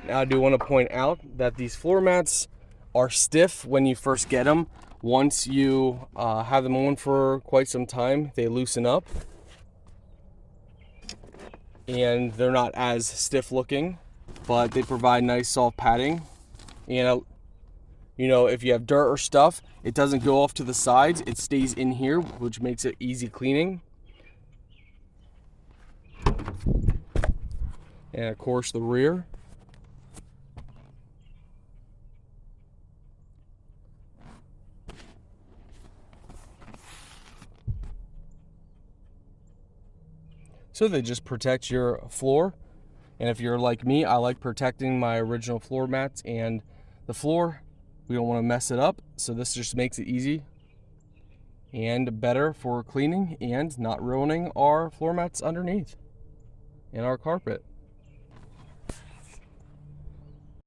Now I do want to point out that these floor mats are stiff when you first get them. Once you have them on for quite some time, they loosen up and they're not as stiff looking, but they provide nice soft padding. And you know, if you have dirt or stuff, it doesn't go off to the sides, it stays in here, which makes it easy cleaning. And of course the rear. So they just protect your floor. And if you're like me, I like protecting my original floor mats and the floor. We don't want to mess it up, so this just makes it easy and better for cleaning and not ruining our floor mats underneath and our carpet.